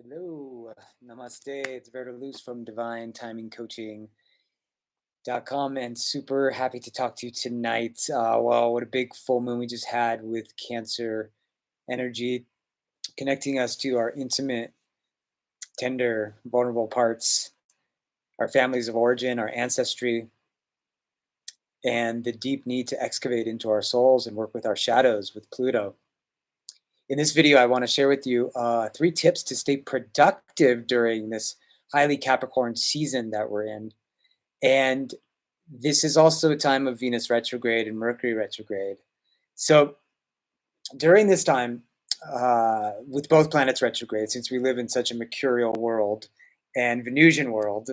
Hello, namaste. It's Verdeluz from DivineTimingCoaching.com, and super happy to talk to you tonight. Well, what a big full moon we just had with Cancer energy, connecting us to our intimate, tender, vulnerable parts, our families of origin, our ancestry, and the deep need to excavate into our souls and work with our shadows with Pluto. In this video, I want to share with you 3 tips to stay productive during this highly Capricorn season that we're in. And this is also a time of Venus retrograde and Mercury retrograde. So during this time, with both planets retrograde, since we live in such a mercurial world and Venusian world,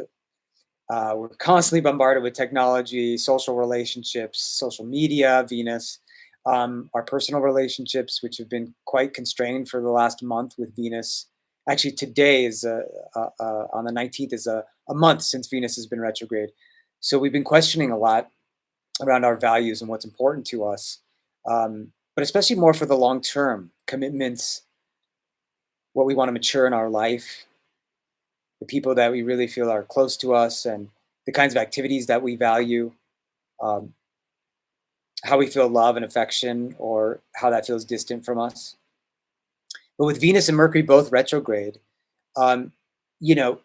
we're constantly bombarded with technology, social relationships, social media, Venus, our personal relationships, which have been quite constrained for the last month with Venus. Actually, today is on the 19th is a month since Venus has been retrograde. So we've been questioning a lot around our values and what's important to us, but especially more for the long term commitments, what we want to mature in our life, the people that we really feel are close to us, and the kinds of activities that we value, um, how we feel love and affection, or how that feels distant from us. But with Venus and Mercury both retrograde, um, you know,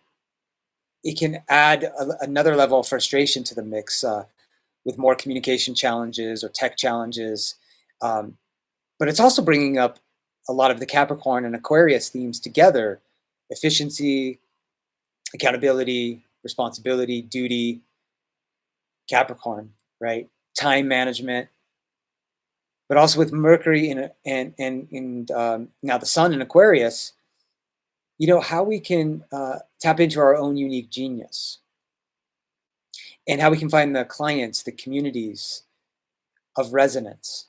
it can add another level of frustration to the mix with more communication challenges or tech challenges. Um, but it's also bringing up a lot of the Capricorn and Aquarius themes together: efficiency, accountability, responsibility, duty, Capricorn, right? Time management, but also with Mercury and now the Sun in Aquarius, how we can tap into our own unique genius and how we can find the clients, the communities of resonance.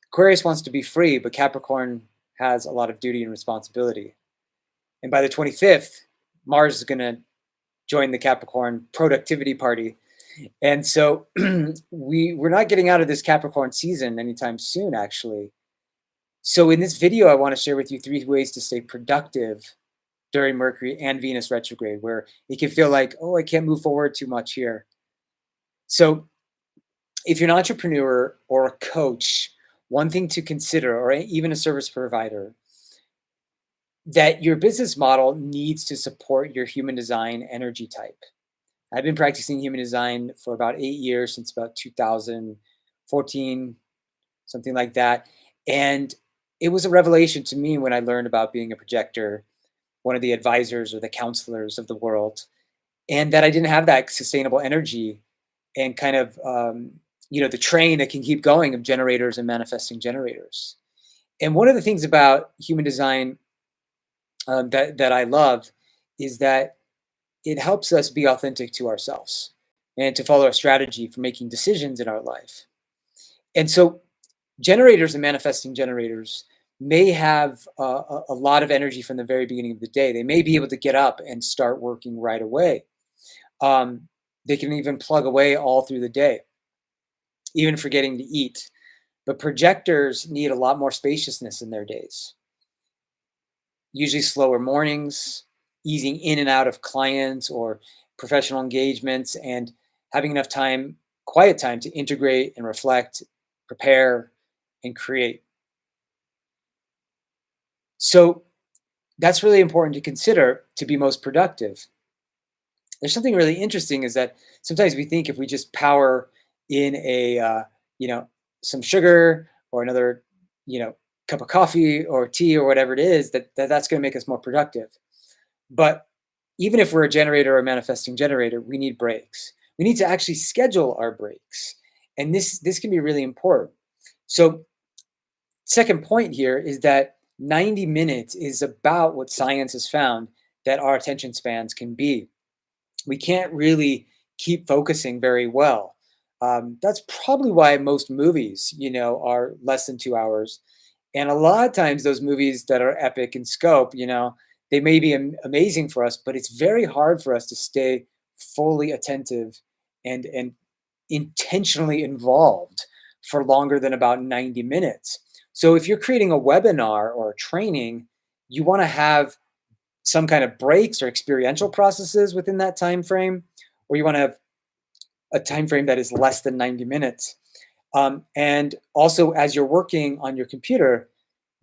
Aquarius wants to be free, but Capricorn has a lot of duty and responsibility. And by the 25th, Mars is going to join the Capricorn productivity party. And so we're not getting out of this Capricorn season anytime soon, actually. So in this video, I want to share with you 3 ways to stay productive during Mercury and Venus retrograde, where it can feel like, oh, I can't move forward too much here. So if you're an entrepreneur or a coach, one thing to consider, or even a service provider, that your business model needs to support your human design energy type. I've been practicing human design for about 8 years, since about 2014, something like that. And it was a revelation to me when I learned about being a projector, one of the advisors or the counselors of the world, and that I didn't have that sustainable energy and kind of, the train that can keep going of generators and manifesting generators. And one of the things about human design that I love is that it helps us be authentic to ourselves and to follow a strategy for making decisions in our life. And so generators and manifesting generators may have a lot of energy from the very beginning of the day. They may be able to get up and start working right away. They can even plug away all through the day, even forgetting to eat. But projectors need a lot more spaciousness in their days, usually slower mornings, easing in and out of clients or professional engagements, and having enough time, quiet time, to integrate and reflect, prepare, and create. So that's really important to consider to be most productive. There's something really interesting, is that sometimes we think if we just power in some sugar or another, cup of coffee or tea or whatever it is, that's going to make us more productive. But even if we're a generator or a manifesting generator, we need breaks. We need to actually schedule our breaks. And this can be really important. So second point here is that 90 minutes is about what science has found that our attention spans can be. We can't really keep focusing very well. That's probably why most movies, are less than 2 hours. And a lot of times those movies that are epic in scope, they may be amazing for us, but it's very hard for us to stay fully attentive and intentionally involved for longer than about 90 minutes. So if you're creating a webinar or a training, you want to have some kind of breaks or experiential processes within that time frame, or you want to have a time frame that is less than 90 minutes. And also, as you're working on your computer,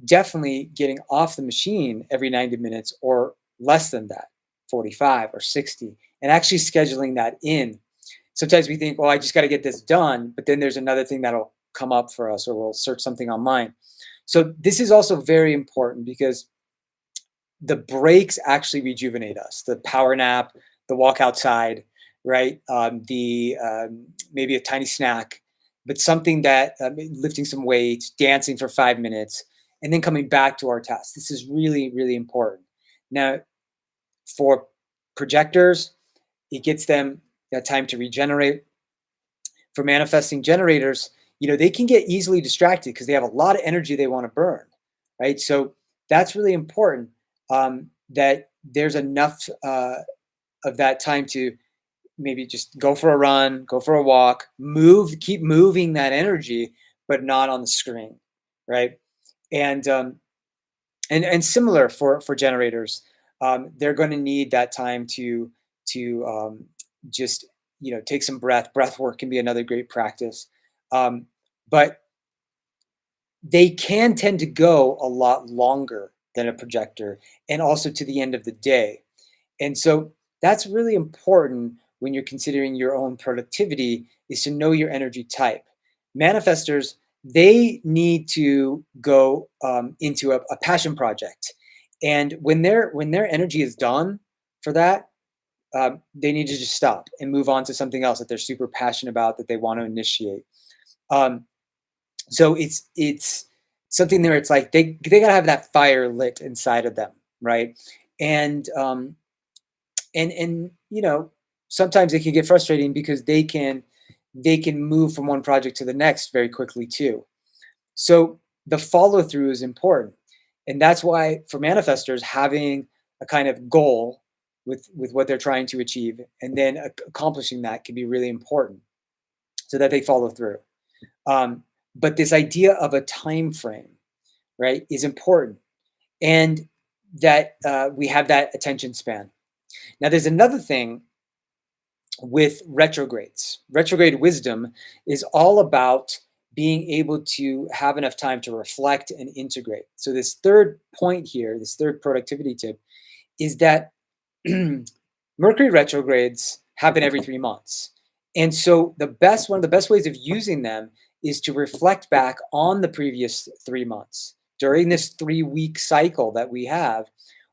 definitely getting off the machine every 90 minutes or less than that, 45 or 60, and actually scheduling that in. Sometimes we think, well, I just got to get this done, but then there's another thing that'll come up for us, or we'll search something online. So this is also very important because the breaks actually rejuvenate us. The power nap, the walk outside, right? The maybe a tiny snack, but something that lifting some weights, dancing for 5 minutes, and then coming back to our task. This is really, really important. Now, for projectors, it gets them that time to regenerate. For manifesting generators, they can get easily distracted because they have a lot of energy they want to burn, right? So that's really important, that there's enough of that time to maybe just go for a run, go for a walk, keep moving that energy, but not on the screen, right? And and similar for generators, they're going to need that time to just take some breath work can be another great practice, um, but they can tend to go a lot longer than a projector, and also to the end of the day. And so that's really important when you're considering your own productivity, is to know your energy type. Manifestors, they need to go into a passion project. And when their energy is done for that, they need to just stop and move on to something else that they're super passionate about, that they want to initiate. Um, so it's something there. It's like they gotta have that fire lit inside of them, right? And and sometimes it can get frustrating because they can move from one project to the next very quickly too. So the follow through is important, and that's why for manifestors, having a kind of goal with what they're trying to achieve, and then accomplishing that can be really important, so that they follow through. um, but this idea of a time frame, right, is important, and that we have that attention span. Now there's another thing with retrogrades. Retrograde wisdom is all about being able to have enough time to reflect and integrate. So, this third point here, this third productivity tip, is that Mercury retrogrades happen every 3 months. And so, one of the best ways of using them is to reflect back on the previous 3 months. During this 3 week cycle that we have,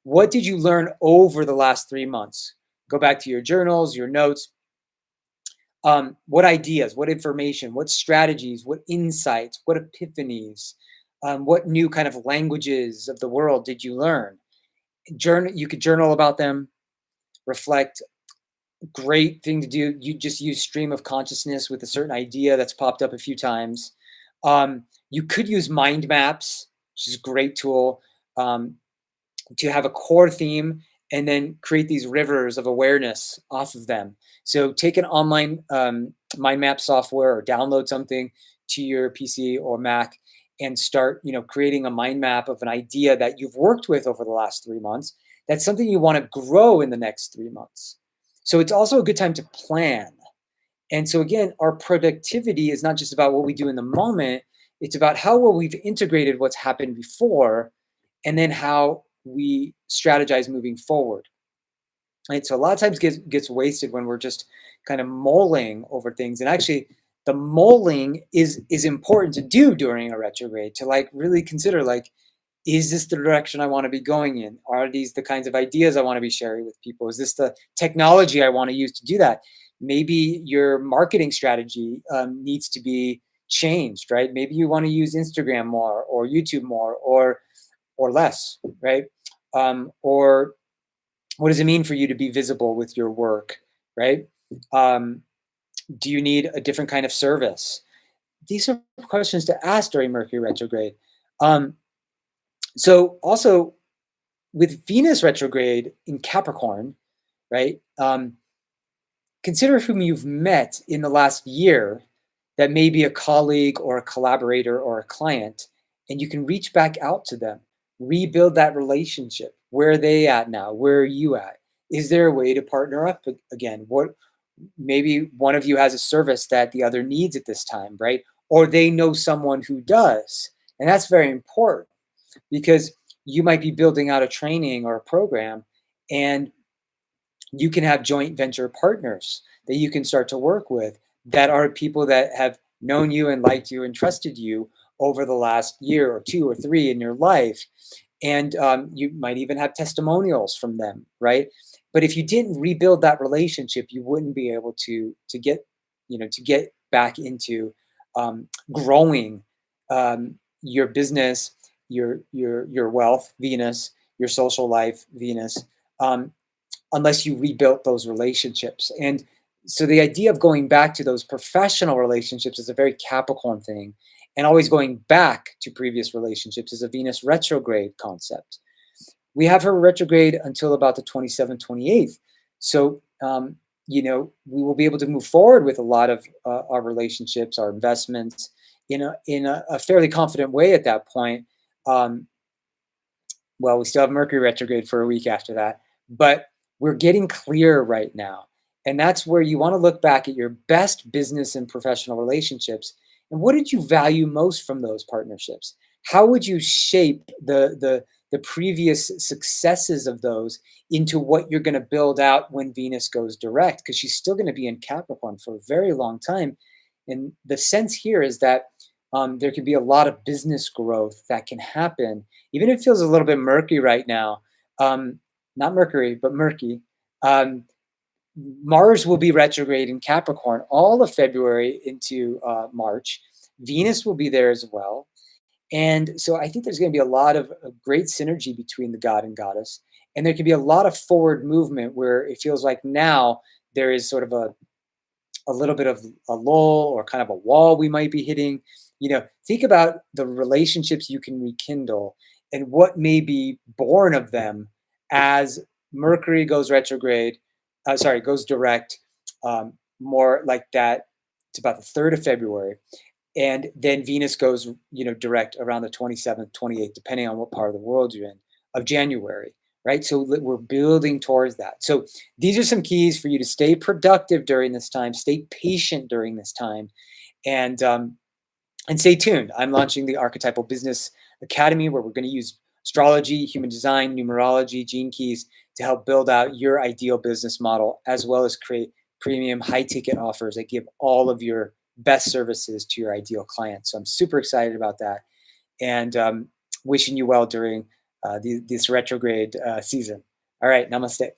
what did you learn over the last 3 months? Go back to your journals, your notes. What ideas, what information, what strategies, what insights, what epiphanies, what new kind of languages of the world did you learn? You could journal about them, reflect. Great thing to do. You just use stream of consciousness with a certain idea that's popped up a few times. You could use mind maps, which is a great tool. Um, to have a core theme, and then create these rivers of awareness off of them. So take an online mind map software, or download something to your PC or Mac, and start, creating a mind map of an idea that you've worked with over the last 3 months. That's something you want to grow in the next 3 months. So it's also a good time to plan. And so again, our productivity is not just about what we do in the moment, it's about how well we've integrated what's happened before, and then how we strategize moving forward. Right. So a lot of times gets wasted when we're just kind of mulling over things. And actually, the mulling is important to do during a retrograde, to like really consider, like, is this the direction I want to be going in? Are these the kinds of ideas I want to be sharing with people? Is this the technology I want to use to do that? Maybe your marketing strategy needs to be changed, right? Maybe you want to use Instagram more, or YouTube more, or less, right? Or what does it mean for you to be visible with your work, right? Um, do you need a different kind of service? These are questions to ask during Mercury retrograde. Um, so also, with Venus retrograde in Capricorn, right? Consider whom you've met in the last year, that may be a colleague or a collaborator or a client, and you can reach back out to them. rebuild that relationship. Where are they at now? Where are you at? Is there a way to partner up again? What, maybe one of you has a service that the other needs at this time, right? Or they know someone who does. And that's very important because you might be building out a training or a program, and you can have joint venture partners that you can start to work with that are people that have known you and liked you and trusted you over the last year or two or three in your life. And you might even have testimonials from them, right? But if you didn't rebuild that relationship, you wouldn't be able to get, to get back into growing your business, your wealth, Venus, your social life, Venus, um, unless you rebuilt those relationships. And so the idea of going back to those professional relationships is a very Capricorn thing. And always going back to previous relationships is a Venus retrograde concept. We have her retrograde until about the 27th, 28th. So, we will be able to move forward with a lot of our relationships, our investments, in a fairly confident way at that point. Um, well, we still have Mercury retrograde for a week after that, but we're getting clear right now. And that's where you want to look back at your best business and professional relationships. And what did you value most from those partnerships? How would you shape the previous successes of those into what you're going to build out when Venus goes direct? Because she's still going to be in Capricorn for a very long time. And the sense here is that there can be a lot of business growth that can happen, even if it feels a little bit murky right now. um, Not Mercury, but murky. Um, Mars will be retrograde in Capricorn all of February into March. Venus will be there as well. And so I think there's going to be a lot of great synergy between the god and goddess. And there can be a lot of forward movement where it feels like now there is sort of a little bit of a lull or kind of a wall we might be hitting. Think about the relationships you can rekindle and what may be born of them as Mercury goes retrograde, goes direct, more like that. It's about the 3rd of February. And then Venus goes, direct around the 27th, 28th, depending on what part of the world you're in, of January, right? So we're building towards that. So these are some keys for you to stay productive during this time, stay patient during this time, and stay tuned. I'm launching the Archetypal Business Academy, where we're going to use astrology, human design, numerology, gene keys to help build out your ideal business model, as well as create premium high ticket offers that give all of your best services to your ideal clients. So I'm super excited about that, and wishing you well during this retrograde season. All right, namaste.